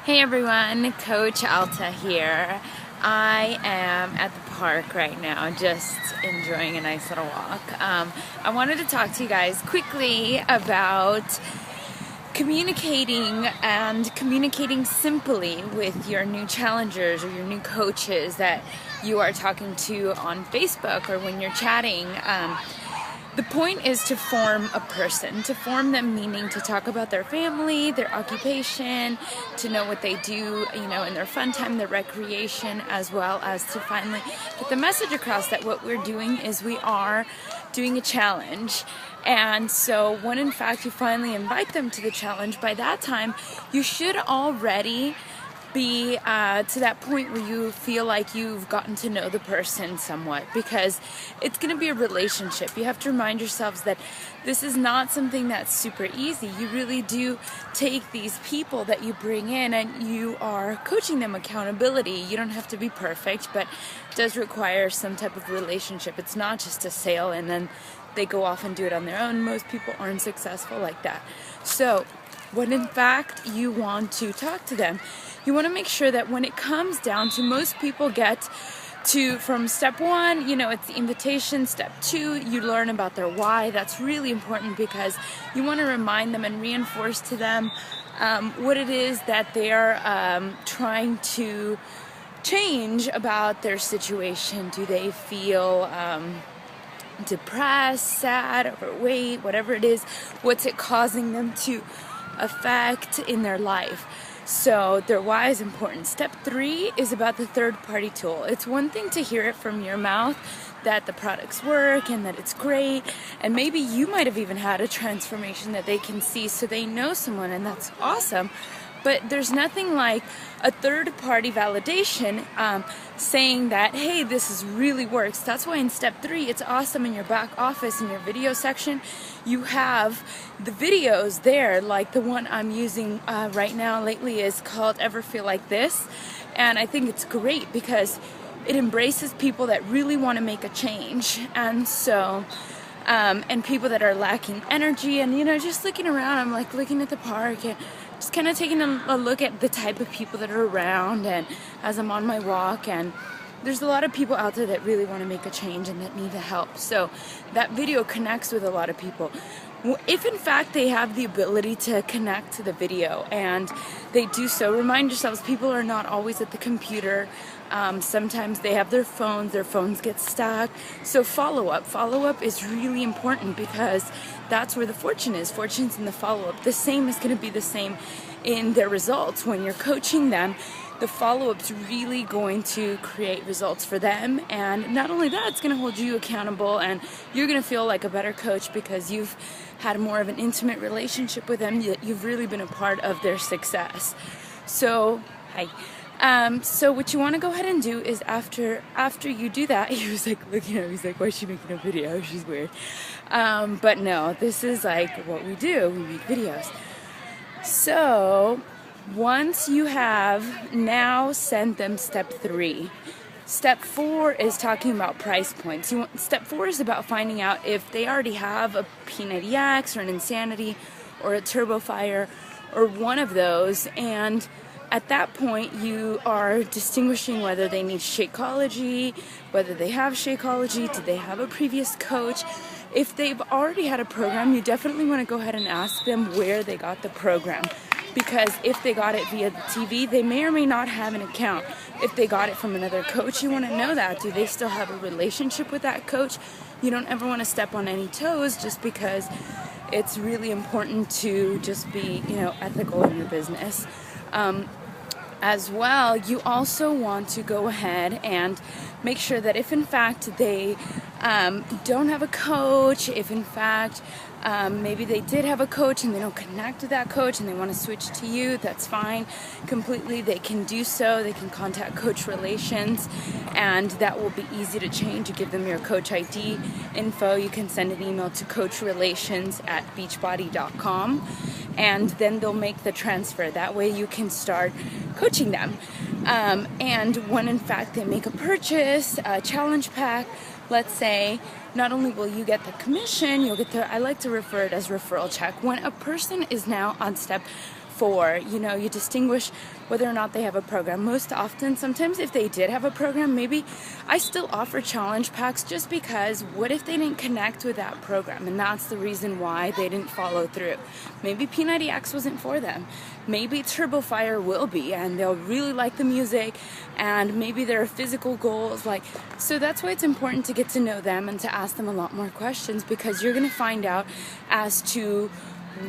Hey everyone, Coach Alta here. I am at the park right now, just enjoying a nice little walk. I wanted to talk to you guys quickly about communicating simply with your new challengers or your new coaches that you are talking to on Facebook or when you're chatting. The point is to form a person, to form them, meaning to talk about their family, their occupation, to know what they do, in their fun time, their recreation, as well as to finally get the message across that what we're doing is we are doing a challenge. And so when in fact you finally invite them to the challenge, by that time you should already be to that point where you feel like you've gotten to know the person somewhat, because it's going to be a relationship. You have to remind yourselves that this is not something that's super easy. You really do take these people that you bring in and you are coaching them accountability. You don't have to be perfect, but it does require some type of relationship. It's not just a sale and then they go off and do it on their own. Most people aren't successful like that. So when in fact you want to talk to them, you want to make sure that when it comes down to, most people get to from step one, it's the invitation. Step two, you learn about their why. That's really important because you want to remind them and reinforce to them what it is that they are trying to change about their situation. Do they feel depressed, sad, overweight, whatever it is? What's it causing them to affect in their life? So their why is important. Step three is about the third-party tool. It's one thing to hear it from your mouth that the products work and that it's great, and maybe you might have even had a transformation that they can see, so they know someone, and that's awesome. But there's nothing like a third-party validation saying that, hey, this really works. That's why in step three, it's awesome in your back office, in your video section, you have the videos there, like the one I'm using right now lately is called Ever Feel Like This. And I think it's great because it embraces people that really want to make a change. And so, and people that are lacking energy, and just looking around, I'm like looking at the park and just kind of taking a look at the type of people that are around, and as I'm on my walk, and there's a lot of people out there that really want to make a change and that need the help. So that video connects with a lot of people. If in fact they have the ability to connect to the video and they do so, remind yourselves people are not always at the computer. Sometimes they have their phones get stuck. So follow-up is really important because that's where the fortune is. Fortune's in the follow-up. The same is going to be the same in their results. When you're coaching them, the follow-up's really going to create results for them, and not only that, it's going to hold you accountable, and you're going to feel like a better coach because you've had more of an intimate relationship with them. You've really been a part of their success. So, so what you want to go ahead and do is after you do that, he was like looking at me, he's like, why is she making a video? She's weird. But no, this is like what we do. We make videos. So once you have now sent them step three, step four is talking about price points. Step four is about finding out if they already have a P90X or an Insanity or a TurboFire or one of those, and at that point you are distinguishing whether they need Shakeology, whether they have Shakeology, do they have a previous coach. If they've already had a program, you definitely want to go ahead and ask them where they got the program. Because if they got it via the TV, they may or may not have an account. If they got it from another coach, you want to know that. Do they still have a relationship with that coach? You don't ever want to step on any toes just because it's really important to just be, ethical in your business. As well, you also want to go ahead and make sure that if in fact they don't have a coach, if in fact maybe they did have a coach and they don't connect with that coach and they want to switch to you, that's fine completely. They can do so. They can contact Coach Relations, and that will be easy to change. You give them your coach ID info. You can send an email to coachrelations@beachbody.com, and then they'll make the transfer. That way you can start coaching them. And when in fact they make a purchase, a challenge pack, let's say, not only will you get the commission, you'll get I like to refer it as referral check. When a person is now on step for. You know, you distinguish whether or not they have a program. Most often, sometimes if they did have a program, maybe I still offer challenge packs just because what if they didn't connect with that program and that's the reason why they didn't follow through. Maybe P90X wasn't for them. Maybe Turbo Fire will be and they'll really like the music, and maybe their physical goals, like, so that's why it's important to get to know them and to ask them a lot more questions, because you're going to find out as to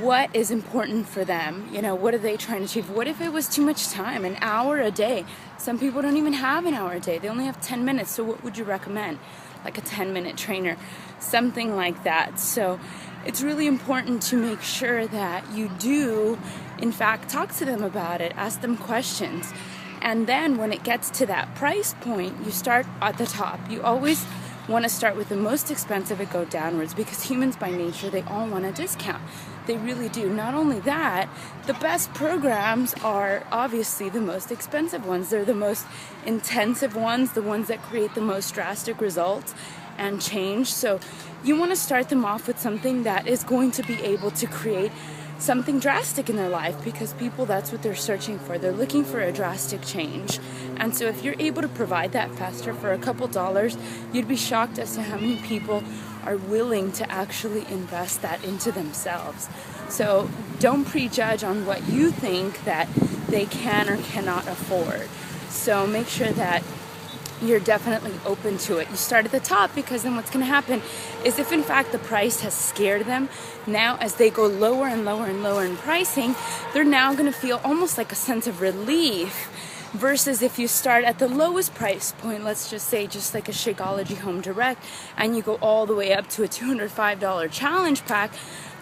what is important for them. You know, what are they trying to achieve? What if it was too much time, an hour a day? Some people don't even have an hour a day. They only have 10 minutes. So what would you recommend? Like a 10-minute trainer, something like that. So it's really important to make sure that you do, in fact, talk to them about it, ask them questions. And then when it gets to that price point, you start at the top. You always want to start with the most expensive and go downwards, because humans by nature, they all want a discount. They really do. Not only that, the best programs are obviously the most expensive ones. They're the most intensive ones, the ones that create the most drastic results and change. So you want to start them off with something that is going to be able to create something drastic in their life, because people, that's what they're searching for. They're looking for a drastic change. And so if you're able to provide that faster for a couple dollars, you'd be shocked as to how many people are willing to actually invest that into themselves. So don't prejudge on what you think that they can or cannot afford. So make sure that you're definitely open to it. You start at the top, because then what's going to happen is, if in fact the price has scared them, now as they go lower and lower and lower in pricing, they're now going to feel almost like a sense of relief. Versus if you start at the lowest price point, let's just say just like a Shakeology Home Direct, and you go all the way up to a $205 challenge pack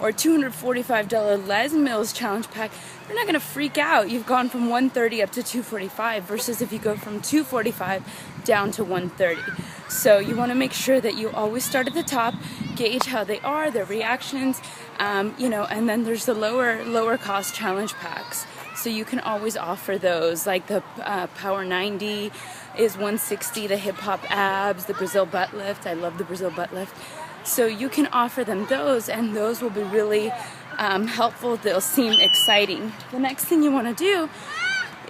or $245 Les Mills challenge pack, you're not going to freak out. You've gone from $130 up to $245, versus if you go from $245 down to $130. So you want to make sure that you always start at the top, gauge how they are, their reactions, you know, and then there's the lower cost challenge packs. So you can always offer those, like the Power 90 is $160, the Hip Hop Abs, the Brazil Butt Lift. I love the Brazil Butt Lift. So you can offer them those, and those will be really helpful. They'll seem exciting. The next thing you want to do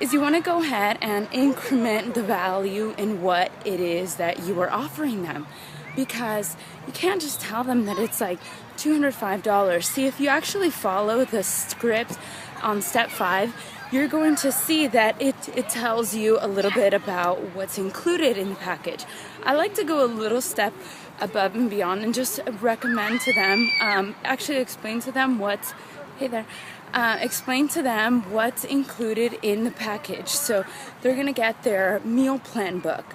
is you want to go ahead and increment the value in what it is that you are offering them, because you can't just tell them that it's like $205. See, if you actually follow the script on step 5, you're going to see that it tells you a little bit about what's included in the package. I like to go a little step above and beyond and just recommend to them, actually explain to them what's, hey there, explain to them what's included in the package. So they're going to get their meal plan book,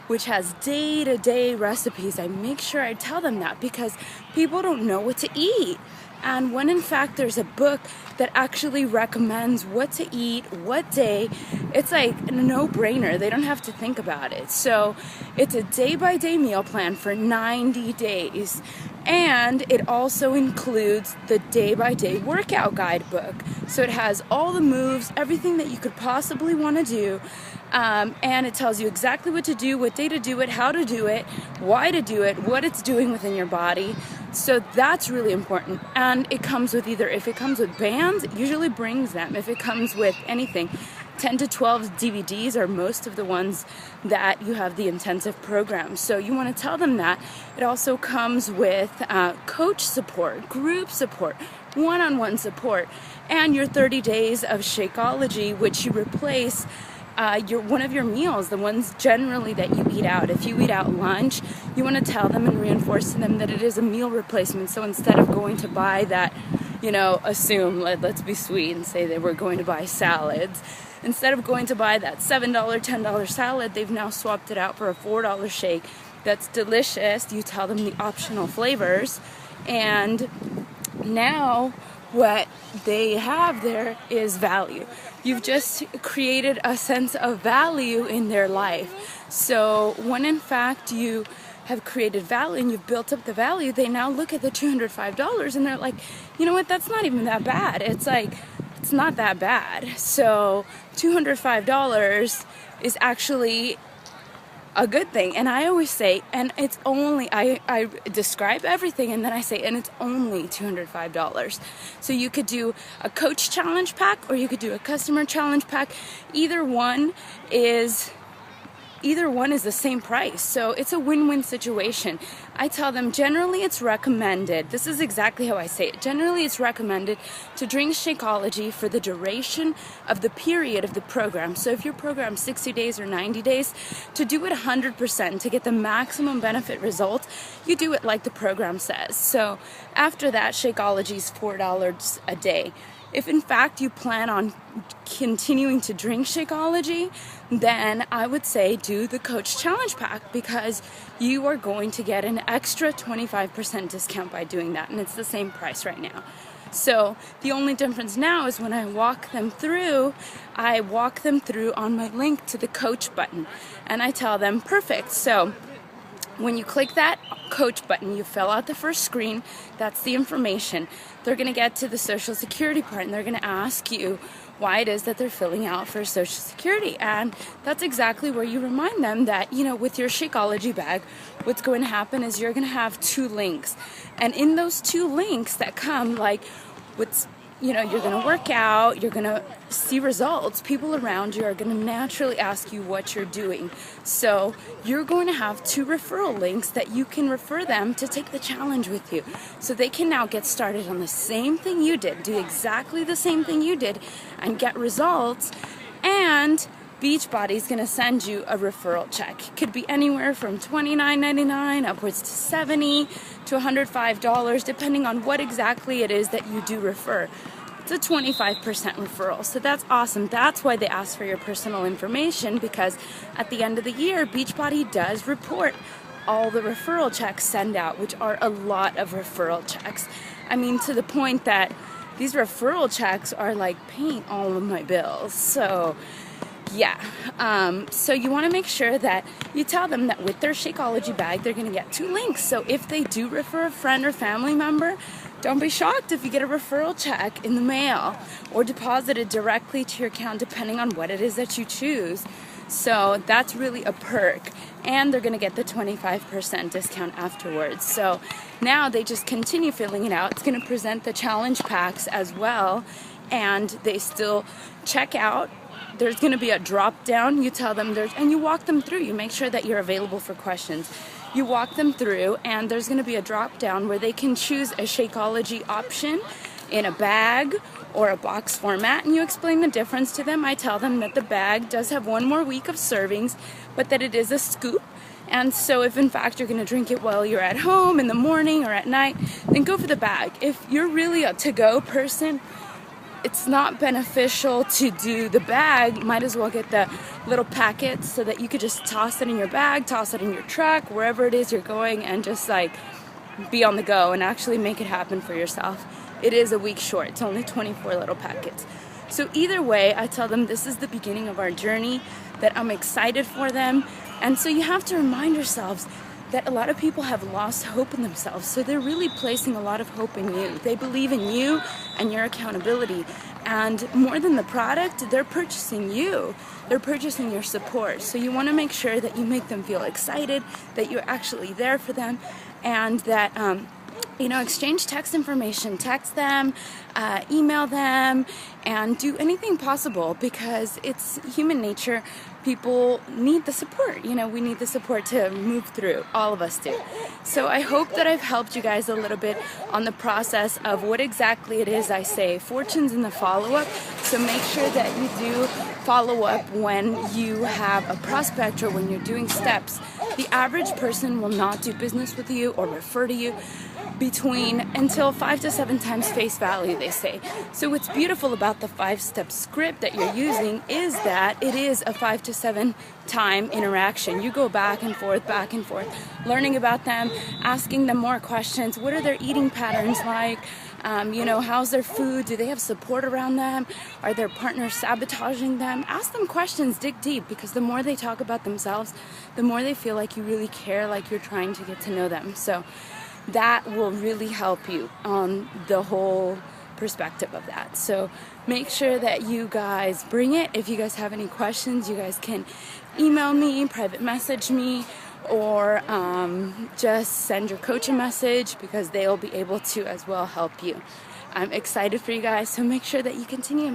which has day-to-day recipes. I make sure I tell them that, because people don't know what to eat. And when in fact there's a book that actually recommends what to eat, what day, it's like a no-brainer. They don't have to think about it. So it's a day-by-day meal plan for 90 days. And it also includes the day-by-day workout guidebook. So it has all the moves, everything that you could possibly want to do. And it tells you exactly what to do, what day to do it, how to do it, why to do it, what it's doing within your body. So that's really important. And it comes with either, if it comes with bands, it usually brings them. If it comes with anything, 10 to 12 DVDs are most of the ones that you have the intensive program. So you want to tell them that. It also comes with coach support, group support, one-on-one support, and your 30 days of Shakeology, which you replace one of your meals, the ones generally that you eat out. If you eat out lunch, you want to tell them and reinforce to them that it is a meal replacement. So instead of going to buy that, let's be sweet and say that we're going to buy salads. Instead of going to buy that $7, $10 salad, they've now swapped it out for a $4 shake that's delicious. You tell them the optional flavors, and now what they have there is value. You've just created a sense of value in their life. So when in fact you have created value and you've built up the value, they now look at the $205 and they're like, you know what, that's not even that bad. It's like, it's not that bad. So $205 is actually a good thing. And I always say, and it's only, I describe everything and then I say, and it's only $205. So you could do a coach challenge pack or you could do a customer challenge pack. Either one is the same price. So it's a win-win situation. I tell them generally it's recommended, this is exactly how I say it, generally it's recommended to drink Shakeology for the duration of the period of the program. So if your program 60 days or 90 days, to do it 100% to get the maximum benefit result, you do it like the program says. So after that, Shakeology is $4 a day. If in fact you plan on continuing to drink Shakeology, then I would say do the Coach Challenge Pack, because you are going to get an extra 25% discount by doing that, and it's the same price right now. So the only difference now is when I walk them through on my link to the Coach button, and I tell them, perfect, so when you click that coach button, you fill out the first screen. That's the information. They're going to get to the Social Security part, and they're going to ask you why it is that they're filling out for Social Security. And that's exactly where you remind them that, you know, with your Shakeology bag, what's going to happen is you're going to have 2 links. And in those 2 links that come, like, you're going to work out, you're going to see results, people around you are going to naturally ask you what you're doing. So you're going to have 2 referral links that you can refer them to take the challenge with you. So they can now get started on the same thing you did, do exactly the same thing you did, and get results. And Beachbody is going to send you a referral check. It could be anywhere from $29.99 upwards to $70 to $105, depending on what exactly it is that you do refer. It's a 25% referral, so that's awesome. That's why they ask for your personal information, because at the end of the year, Beachbody does report all the referral checks sent out, which are a lot of referral checks. I mean, to the point that these referral checks are like paying all of my bills. So yeah, so you want to make sure that you tell them that with their Shakeology bag, they're going to get 2 links. So if they do refer a friend or family member, don't be shocked if you get a referral check in the mail or deposited directly to your account, depending on what it is that you choose. So that's really a perk. And they're going to get the 25% discount afterwards. So now they just continue filling it out. It's going to present the challenge packs as well. And they still check out. There's going to be a drop down. You tell them and you walk them through. You make sure that you're available for questions. You walk them through, and there's going to be a drop down where they can choose a Shakeology option in a bag or a box format, and you explain the difference to them. I tell them that the bag does have 1 more week of servings, but that it is a scoop. And so if in fact you're going to drink it while you're at home in the morning or at night, then go for the bag. If you're really a to-go person, it's not beneficial to do the bag. Might as well get the little packets so that you could just toss it in your bag, toss it in your truck, wherever it is you're going, and just like be on the go and actually make it happen for yourself. It is a week short. It's only 24 little packets. So either way, I tell them this is the beginning of our journey, that I'm excited for them. And so you have to remind yourselves that a lot of people have lost hope in themselves. So they're really placing a lot of hope in you. They believe in you and your accountability. And more than the product, they're purchasing you. They're purchasing your support. So you want to make sure that you make them feel excited, that you're actually there for them, and that exchange text information, text them, email them, and do anything possible, because it's human nature. People need the support. We need the support to move through. All of us do. So I hope that I've helped you guys a little bit on the process of what exactly it is I say. Fortune's in the follow-up, so make sure that you do follow up when you have a prospect or when you're doing steps. The average person will not do business with you or refer to you until 5 to 7 times face value, they say. So what's beautiful about the 5-step script that you're using is that it is a 5 to 7 time interaction. You go back and forth, learning about them, asking them more questions. What are their eating patterns like? How's their food? Do they have support around them? Are their partners sabotaging them? Ask them questions, dig deep, because the more they talk about themselves, the more they feel like you really care, like you're trying to get to know them. So that will really help you on the whole perspective of that. So make sure that you guys bring it. If you guys have any questions, you guys can email me, private message me, or just send your coach a message, because they will be able to as well help you. I'm excited for you guys, so make sure that you continue